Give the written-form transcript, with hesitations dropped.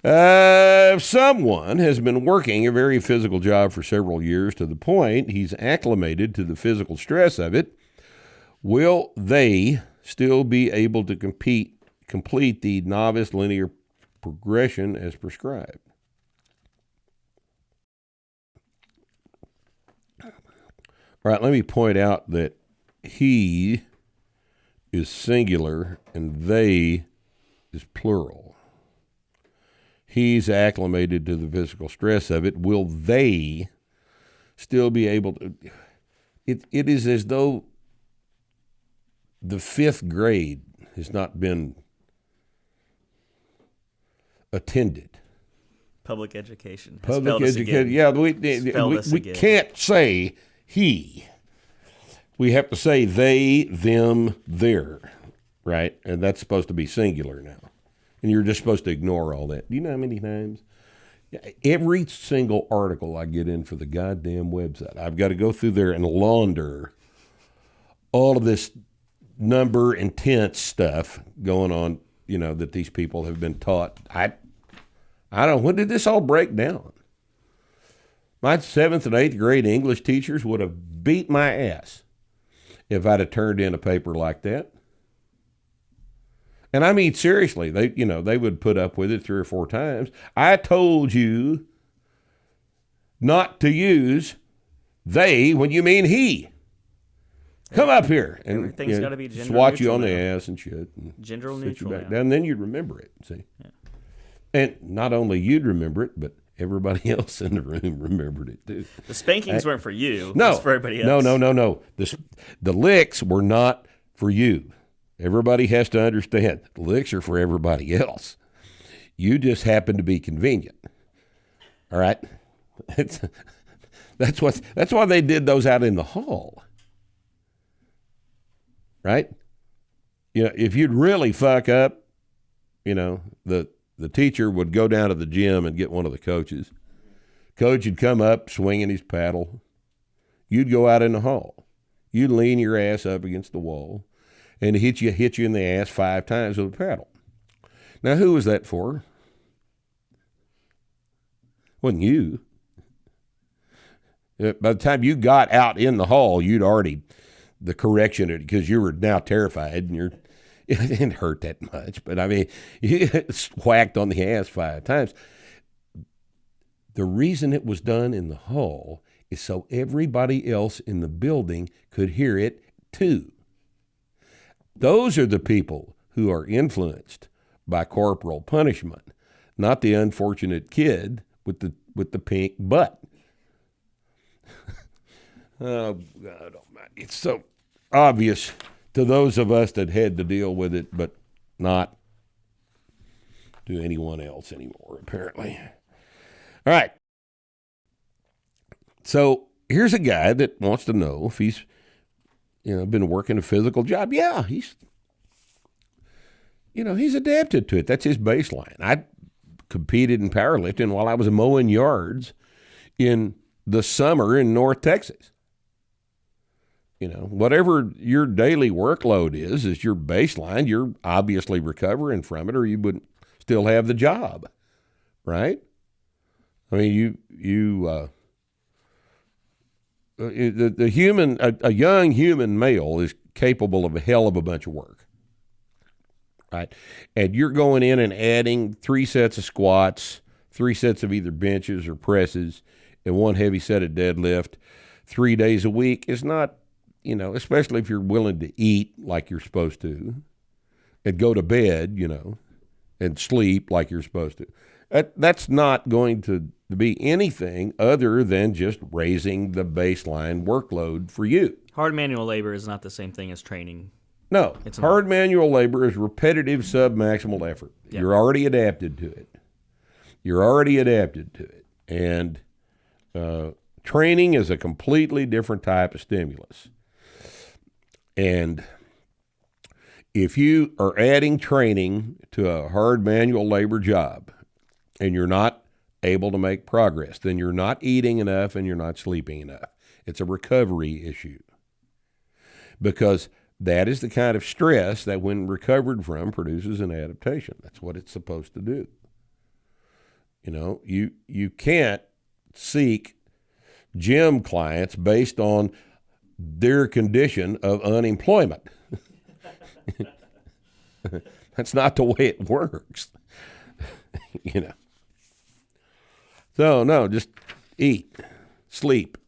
If someone has been working a very physical job for several years to the point he's acclimated to the physical stress of it, will they still be able to complete the novice linear progression as prescribed? All right, let me point out that he is singular and they is plural. He's acclimated to the physical stress of it. Will they still be able to? It is as though the fifth grade has not been attended. Public education. Public education. Yeah, we can't say he. We have to say they, them, their, right? And that's supposed to be singular now. And you're just supposed to ignore all that. Do you know how many times? Every single article I get in for the goddamn website, I've got to go through there and launder all of this number and tense stuff going on, that these people have been taught. I don't know, when did this all break down? My 7th and 8th grade English teachers would have beat my ass if I'd have turned in a paper like that. And I mean, seriously, they would put up with it 3 or 4 times. I told you not to use they when you mean he. Come up here. And everything's got to be gender swat you neutral on the now. ass and shit. And Gender sit neutral you back now. down, then you'd remember it, see. Yeah. And not only you'd remember it, but everybody else in the room remembered it too. The spankings weren't for you. No. It was for everybody else. No. The licks were not for you. Everybody has to understand the licks are for everybody else. You just happen to be convenient. All right? That's why they did those out in the hall. Right? If you'd really fuck up, the teacher would go down to the gym and get one of the coaches. Coach would come up swinging his paddle. You'd go out in the hall. You'd lean your ass up against the wall and hit you in the ass 5 times with a paddle. Now, who was that for? Wasn't you. By the time you got out in the hall, you'd already the correction because you were now terrified and it didn't hurt that much. But I mean, you get whacked on the ass 5 times. The reason it was done in the hall is so everybody else in the building could hear it too. Those are the people who are influenced by corporal punishment, not the unfortunate kid with the pink butt. Oh, God almighty. It's so obvious to those of us that had to deal with it, but not to anyone else anymore, apparently. All right. So here's a guy that wants to know if he's been working a physical job. Yeah, he's adapted to it. That's his baseline. I competed in powerlifting while I was mowing yards in the summer in North Texas. Whatever your daily workload is your baseline. You're obviously recovering from it or you wouldn't still have the job, right? I mean, the human, a young human male is capable of a hell of a bunch of work, right? And you're going in and adding 3 sets of squats, 3 sets of either benches or presses, and 1 heavy set of deadlift 3 days a week is not, especially if you're willing to eat like you're supposed to and go to bed, and sleep like you're supposed to. That's not going to be anything other than just raising the baseline workload for you. Hard manual labor is not the same thing as training. No, hard manual labor is repetitive submaximal effort. Yep. You're already adapted to it. And training is a completely different type of stimulus. And if you are adding training to a hard manual labor job and you're not able to make progress, then you're not eating enough and you're not sleeping enough. It's a recovery issue. Because that is the kind of stress that when recovered from produces an adaptation. That's what it's supposed to do. You know, you can't seek gym clients based on their condition of unemployment. That's not the way it works. You know. So, no, just eat, sleep,